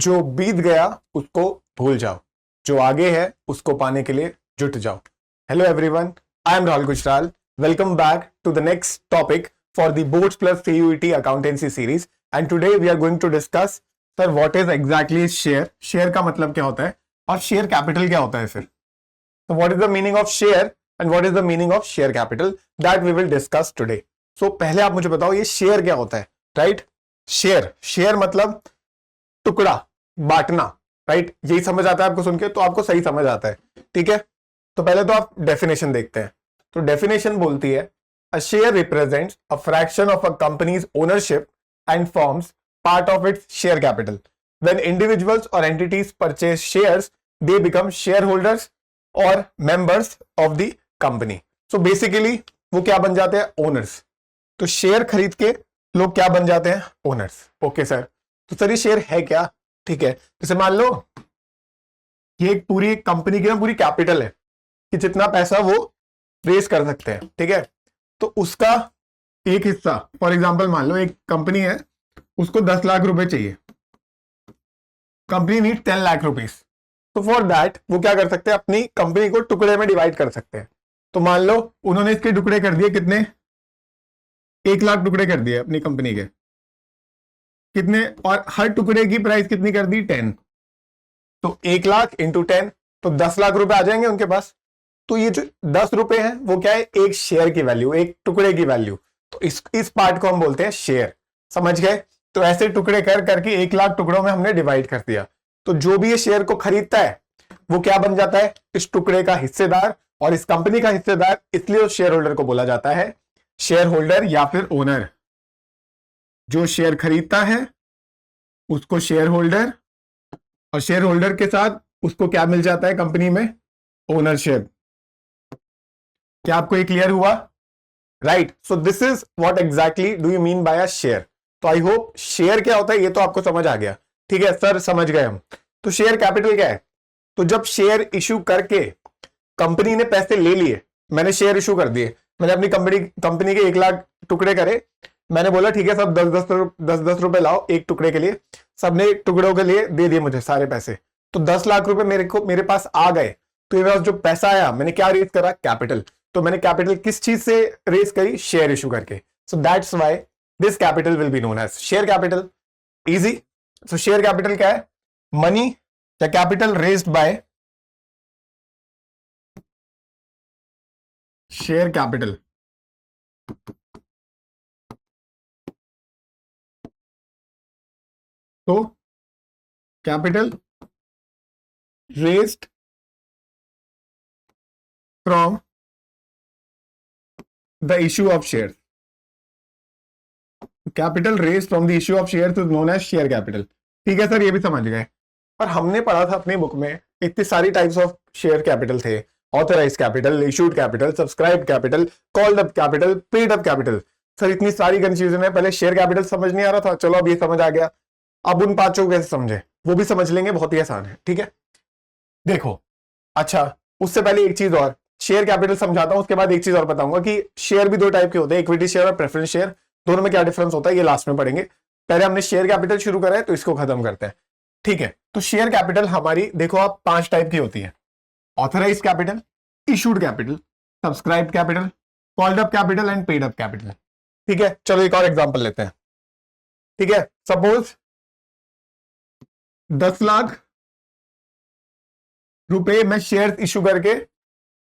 जो बीत गया उसको भूल जाओ, जो आगे है उसको पाने के लिए जुट जाओ। Hello everyone, I am Rahul Gujral. Welcome back to the next topic for the boards plus CUET accountancy series and today we are going to discuss sir what is exactly share. Share का मतलब क्या होता है और शेयर कैपिटल क्या होता है फिर। So what is the meaning of share and what is the meaning of share capital that we will discuss today. So पहले आप मुझे बताओ ये शेयर क्या होता है, राइट? शेयर मतलब टुकड़ा, बांटना, राइट? यही समझ आता है आपको सुन के, तो आपको सही समझ आता है, ठीक है? तो पहले तो आप डेफिनेशन देखते हैं। तो डेफिनेशन बोलती है a share represents a fraction of a company's ownership and forms part of its share capital. When individuals और entities purchase shares they become share holders और members of the company. So basically वो क्या बन जाते हैं? Owners. तो share खरीद के लोग क्या बन जाते हैं? ओनर्स। ओके सर, तो सर ये शेयर है क्या? ठीक है, जैसे मान लो ये एक पूरी कंपनी की ना पूरी कैपिटल है कि जितना पैसा वो रेज कर सकते हैं, ठीक है? तो उसका एक हिस्सा, फॉर एग्जांपल मान लो एक कंपनी है, उसको 10 लाख रुपए चाहिए, कंपनी नीड 10 लाख रुपीज। तो फॉर दैट वो क्या कर सकते हैं? अपनी कंपनी को टुकड़े में डिवाइड कर सकते हैं। तो मान लो उन्होंने इसके टुकड़े कर दिए, कितने? 1 लाख टुकड़े कर दिए अपनी कंपनी के, कितने? और हर टुकड़े की प्राइस कितनी कर दी? 10। तो 1 लाख इंटू 10, तो 10 लाख रुपए आ जाएंगे उनके पास। तो ये जो 10 रुपए हैं वो क्या है? एक शेयर की वैल्यू, एक टुकड़े की वैल्यू। तो इस पार्ट को हम बोलते हैं शेयर। समझ गए? तो ऐसे टुकड़े कर करके 1 लाख टुकड़ों में हमने डिवाइड कर दिया। तो जो भी ये शेयर को खरीदता है वो क्या बन जाता है? इस टुकड़े का हिस्सेदार और इस कंपनी का हिस्सेदार। इसलिए उस शेयर होल्डर को बोला जाता है शेयर होल्डर या फिर ओनर। जो शेयर खरीदता है उसको शेयर होल्डर, और शेयर होल्डर के साथ उसको क्या मिल जाता है कंपनी में? ओनरशिप। क्या आपको ये क्लियर हुआ? Right. So this is what exactly do you mean by a share. तो आई होप शेयर क्या होता है ये तो आपको समझ आ गया, ठीक है सर, समझ गए हम। तो शेयर कैपिटल क्या है? तो जब शेयर इशू करके कंपनी ने पैसे ले लिए, मैंने शेयर इशू कर दिए, मैंने अपनी कंपनी के 1 लाख टुकड़े करे, मैंने बोला ठीक है सब 10-10 रुपए लाओ एक टुकड़े के लिए, सबने टुकड़ों के लिए दे दिए मुझे सारे पैसे। तो 10 लाख रुपए मेरे पास आ गए। तो मेरे पास जो पैसा आया मैंने क्या रेज करा? कैपिटल। तो मैंने कैपिटल किस चीज से रेज करी? शेयर इशू करके। So that's why this capital will be known as share capital. Easy. So share capital क्या है? Money the capital raised by share capital. तो capital raised from the issue of share. Capital raise from the issue of share is known as share capital. ठीक है sir, ये भी समझ गए। और हमने पढ़ा था अपनी बुक में इतनी सारी टाइप्स ऑफ शेयर कैपिटल थे। Authorise capital, issued capital, subscribe capital, called up capital, paid up capital. Sir इतनी सारी कंफ्यूजन है। पहले शेयर कैपिटल समझ नहीं आ रहा था, चलो अब ये समझ आ गया। अब उन पांचों को कैसे समझे वो भी समझ लेंगे, बहुत ही आसान है, ठीक है? देखो, अच्छा उससे पहले एक चीज और, शेयर कैपिटल समझाता हूं, उसके बाद एक चीज और बताऊंगा कि शेयर भी 2 टाइप के होते हैं, इक्विटी शेयर और प्रेफरेंस शेयर। दोनों में क्या डिफरेंस होता है ये लास्ट में पढ़ेंगे। पहले हमने शेयर कैपिटल शुरू करा है तो इसको खत्म करते हैं, ठीक है? तो शेयर कैपिटल हमारी देखो आप 5 टाइप की होती है। Authorise capital, issued capital, subscribe capital, called up capital and paid up capital. ठीक है, चलो एक और एग्जांपल लेते हैं, ठीक है? सपोज 10 लाख रुपए मैं शेयर इशू करके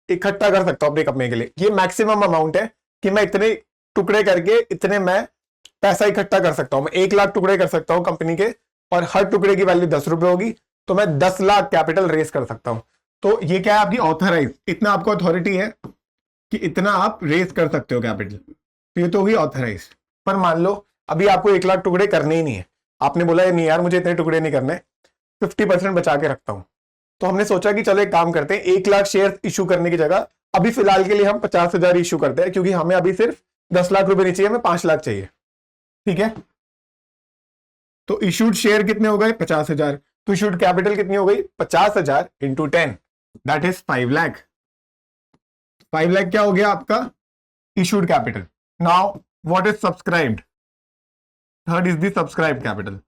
इकट्ठा कर सकता हूं अपनी कंपनी के लिए। ये मैक्सिमम अमाउंट है कि मैं इतने टुकड़े करके इतने मैं पैसा इकट्ठा कर सकता हूं। मैं 1 लाख टुकड़े कर सकता हूं कंपनी के, और हर टुकड़े की वैल्यू 10 रुपए होगी, तो मैं 10 लाख कैपिटल रेज कर सकता हूं। तो ये क्या है? आपकी ऑथराइज, इतना आपको अथॉरिटी है कि इतना आप रेज कर सकते हो कैपिटल। तो ये तो होगी ऑथराइज। पर मान लो अभी आपको 1 लाख टुकड़े करने ही नहीं है, आपने बोला नहीं यार मुझे इतने टुकड़े नहीं करने, 50% बचा के रखता हूं। तो हमने सोचा कि चलो एक काम करते हैं, 1 लाख शेयर इशू करने की जगह अभी फिलहाल के लिए हम 50,000 इशू करते हैं, क्योंकि हमें अभी सिर्फ 10 लाख रुपए नहीं चाहिए, हमें 5 लाख चाहिए, ठीक है? तो इशूड शेयर कितने हो गए? 50,000। तो इशूड कैपिटल कितनी हो गई? 50,000 into 10, that is 5 lakh. 5 lakh क्या हो गया आपका? Issued capital. Now what is subscribed? Third is the subscribed capital.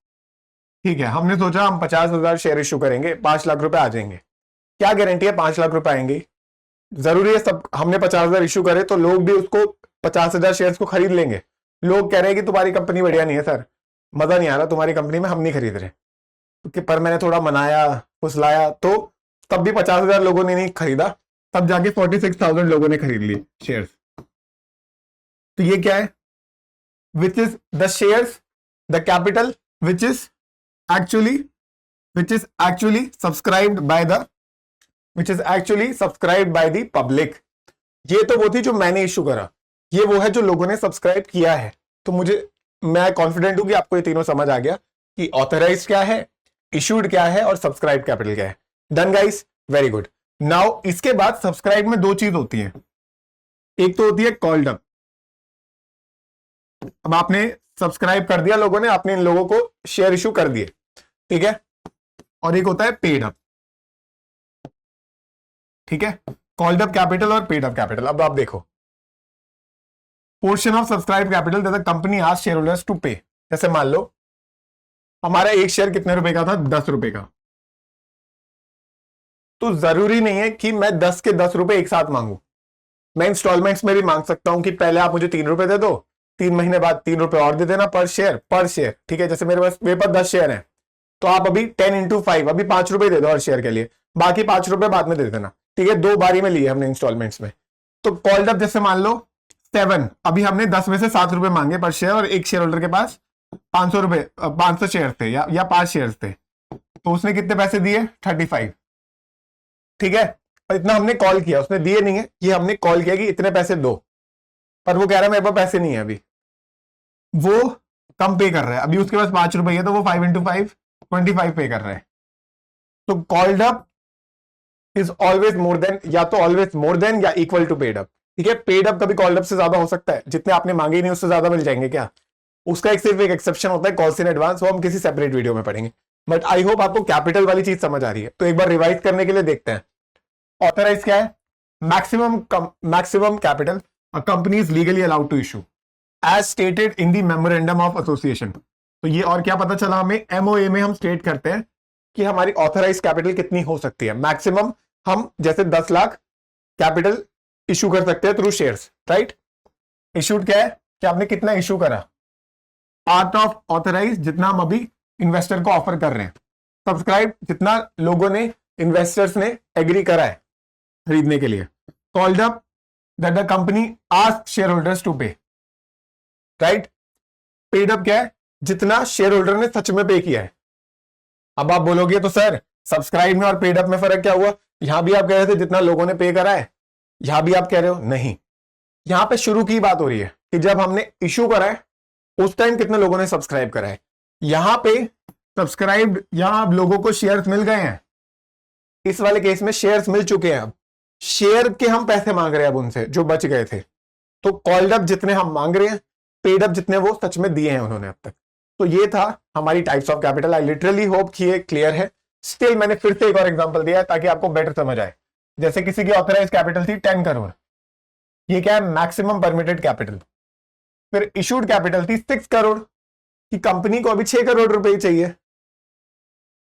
ठीक है, हमने सोचा हम 50,000 शेयर इशू करेंगे, 5 लाख रुपए आ जाएंगे। क्या गारंटी है 5 लाख रुपए आएंगे? जरूरी है सब हमने 50,000 इशू करे तो लोग भी उसको 50,000 शेयर्स को खरीद लेंगे? लोग कह रहे हैं कि तुम्हारी कंपनी बढ़िया नहीं है सर, मजा नहीं आ रहा तुम्हारी कंपनी में, हम नहीं खरीद रहे। क्योंकि पर मैंने थोड़ा मनाया फुसलाया तो तब भी 50,000 लोगों ने नहीं खरीदा, तब जाके 46,000 लोगों ने खरीद लिए शेयर्स। तो ये क्या है? Which is the shares, the capital which is actually subscribed by the public. ये तो वो थी जो मैंने इशू करा, ये वो है जो लोगों ने सब्सक्राइब किया है। तो मैं कॉन्फिडेंट हूं कि आपको ये तीनों समझ आ गया कि ऑथराइज क्या है, इशूड क्या है और सब्सक्राइब कैपिटल क्या है। Done guys, very good. Now इसके बाद सब्सक्राइब में दो चीज होती है, एक तो होती है कॉल्ड अप। अब आपने सब्सक्राइब कर दिया लोगों ने, आपने इन लोगों को शेयर इशू कर दिए, ठीक है, और एक होता है पेड अप। ठीक है, कॉल्ड अप कैपिटल और पेड अप कैपिटल। अब आप देखो, portion of subscribe capital that the company asked shareholders to pay. जैसे मान लो हमारा एक शेयर कितने रुपए का था? 10 रुपए का। तो जरूरी नहीं है कि मैं 10 के 10 रुपए एक साथ मांगू, मैं इंस्टॉलमेंट्स में भी मांग सकता हूं कि पहले आप मुझे 3 रुपए दे दो, 3 महीने बाद 3 रुपए और दे देना पर शेयर। ठीक है, जैसे मेरे पास 10 शेयर है तो आप अभी 10 इंटू 5 अभी 5 रुपए दे दो हर शेयर के लिए, बाकी 5 रुपए बाद में दे देना। ठीक है, 2 बारी में लिए हमने इंस्टॉलमेंट्स में। तो कॉल्ड अप जैसे मान लो 7, अभी हमने 10 में से 7 रुपए मांगे पर शेयर और एक शेयर होल्डर के पास 500 शेयर थे या 5 शेयर थे, तो उसने कितने पैसे दिए? 35। ठीक है, और इतना हमने कॉल किया, उसने दिए नहीं है, ये हमने कॉल किया कि इतने पैसे दो, पर वो कह रहा है मेरे पास पैसे नहीं है अभी, वो कम पे कर रहा है। अभी उसके पास 5 रुपए है तो वो 5 इंटू 5 25 पे कर रहा है। तो called up is always more than, या तो ऑलवेज मोर देन या इक्वल टू पेड अप। ठीक है, पेड अप कभी कॉल्ड अप से ज्यादा हो सकता है, जितने आपने मांगे ही नहीं उससे ज्यादा मिल जाएंगे क्या? उसका सिर्फ एक एक्सेप्शन होता है कॉल्स इन एडवांस, वो हम किसी सेपरेट वीडियो में पढ़ेंगे। बट आई होप आपको कैपिटल वाली चीज समझ आ रही है। तो एक बार रिवाइज करने के लिए देखते हैं, ऑथराइज क्या है? Maximum capital a company is legally allowed to issue as stated in the memorandum of association. तो ये और क्या पता चला हमें? एमओए में हम स्टेट करते हैं कि हमारी ऑथराइज कैपिटल कितनी हो सकती है। मैक्सिमम हम जैसे 10 लाख कैपिटल इशू कर सकते हैं थ्रू शेयर्स, राइट। इशूड क्या है कि आपने कितना इशू करा, पार्ट ऑफ ऑथराइज जितना हम अभी इन्वेस्टर को ऑफर कर रहे हैं, सब्सक्राइब जितना लोगों ने, इन्वेस्टर्स ने एग्री करा है खरीदने के लिए, called up that the company asked share holders to pay, right. Paid up क्या है? जितना शेयर होल्डर ने सच में पे किया है। अब आप बोलोगे तो सर सब्सक्राइब में और पेड अप में फर्क क्या हुआ? यहां भी आप कह रहे थे जितना लोगों ने पे करा है, यहां भी आप कह रहे हो नहीं। यहां पे शुरू की बात हो रही है कि जब हमने इशू करा है उस टाइम कितने लोगों ने सब्सक्राइब करा है। यहां पे सब्सक्राइब, यहां अब लोगों को शेयर्स मिल गए हैं, इस वाले केस में शेयर्स मिल चुके हैं, अब शेयर के हम पैसे मांग रहे हैं अब उनसे जो बच गए थे। तो कॉल्ड अप जितने हम मांग रहे हैं, पेड अप जितने वो सच में दिए हैं उन्होंने अब तक। तो ये था हमारी types of capital. I literally hope कि ये क्लियर है। स्टिल मैंने फिर से एक और एग्जांपल दिया है ताकि आपको बेटर समझ आए। जैसे किसी की ऑथराइज कैपिटल थी 10 करोड़, ये क्या है? Maximum permitted capital. फिर इशूड कैपिटल थी 6 करोड़ कि कंपनी को अभी 6 करोड़ रुपए ही चाहिए।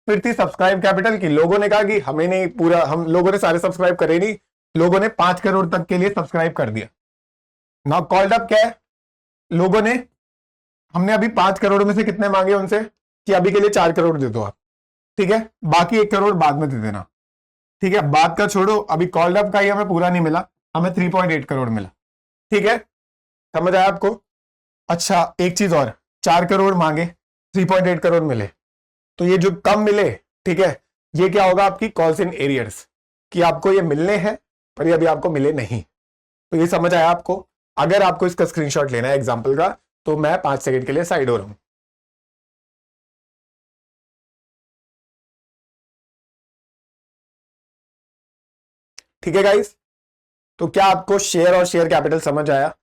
फिर थी सब्सक्राइब कैपिटल की लोगों ने कहा कि हमें नहीं पूरा, हम लोगों ने सारे सब्सक्राइब करे नहीं, लोगों ने 5 करोड़ तक के लिए सब्सक्राइब कर दिया। नाउ कॉल्ड अप क्या है? लोगों ने, हमने अभी 5 करोड़ में से कितने मांगे उनसे कि अभी के लिए 4 करोड़ दे दो आप, ठीक है, बाकी 1 करोड़ बाद में दे देना। ठीक है, बात का छोड़ो, अभी कॉल्ड अप का ही हमें पूरा नहीं मिला, हमें 3.8 करोड़ मिला। ठीक है, समझ आया आपको? अच्छा एक चीज और, 4 करोड़ मांगे, 3.8 करोड़ मिले, तो ये जो कम मिले, ठीक है, ये क्या होगा? आपकी कॉल्स इन एरियर्स, कि आपको ये मिलने हैं पर ये अभी आपको मिले नहीं। तो ये समझ आया आपको? अगर आपको इसका स्क्रीनशॉट लेना है एग्जाम्पल का तो मैं 5 सेकंड के लिए साइड हो रहा हूं। ठीक है गाइस, तो क्या आपको शेयर और शेयर कैपिटल समझ आया?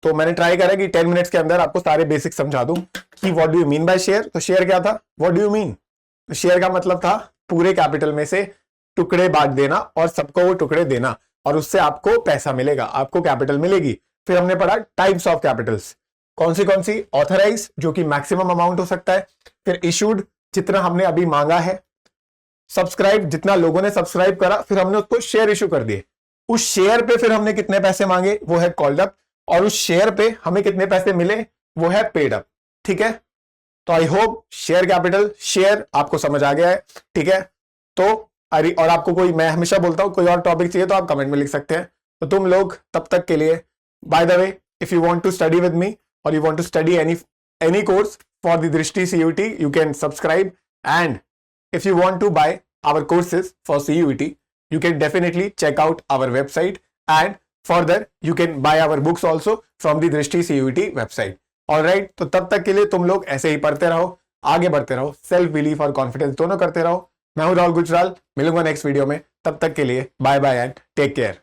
तो मैंने ट्राई करा कि 10 मिनट्स के अंदर आपको सारे बेसिक्स समझा दूं कि what do you mean by share. तो शेयर क्या था? What do you mean? तो शेयर का मतलब था पूरे कैपिटल में से टुकड़े बांट देना और सबको वो टुकड़े देना और उससे आपको पैसा मिलेगा, आपको कैपिटल मिलेगी। फिर हमने पढ़ा टाइप्स ऑफ कैपिटल्स, कौन सी? ऑथराइज जो कि मैक्सिमम अमाउंट हो सकता है, फिर इशूड जितना हमने अभी मांगा है, सब्सक्राइब जितना लोगों ने सब्सक्राइब करा, फिर हमने उसको शेयर इशू कर दिए, उस शेयर पे फिर हमने कितने पैसे मांगे वो है कॉल्ड अप, और उस शेयर पे हमें कितने पैसे मिले वो है पेड अप। ठीक है, तो I hope share capital share आपको समझ आ गया है। ठीक है, तो अरे और आपको कोई, मैं हमेशा बोलता हूं कोई और टॉपिक चाहिए तो आप कमेंट में लिख सकते हैं। तो तुम लोग तब तक के लिए, by the way, if you want to study with me और you want to study any course for the Drishti CUET, you can subscribe, and if you want to buy our courses for CUET, you can definitely check out our website, and further you can buy our books also from the Drishti CUET website. Alright, तो तब तक के लिए तुम लोग ऐसे ही पढ़ते रहो, आगे बढ़ते रहो, सेल्फ बिलीफ और कॉन्फिडेंस दोनों करते रहो। मैं हूं राहुल गुजराल, मिलूंगा नेक्स्ट वीडियो में, तब तक के लिए bye bye and take care.